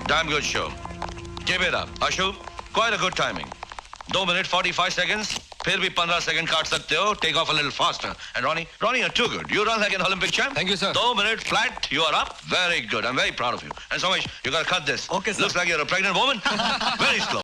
Damn good show. Keep it up. Ashu, quite a good timing. 2 minutes 45 seconds. फिर भी 15 second काट सकते हो. Take off a little faster. And Ronnie, you're too good. You run like an Olympic champ. Thank you, sir. 2 minutes flat. You are up. Very good. I'm very proud of you. And Somesh, you gotta cut this. Okay, sir. Looks like you're a pregnant woman. Very slow.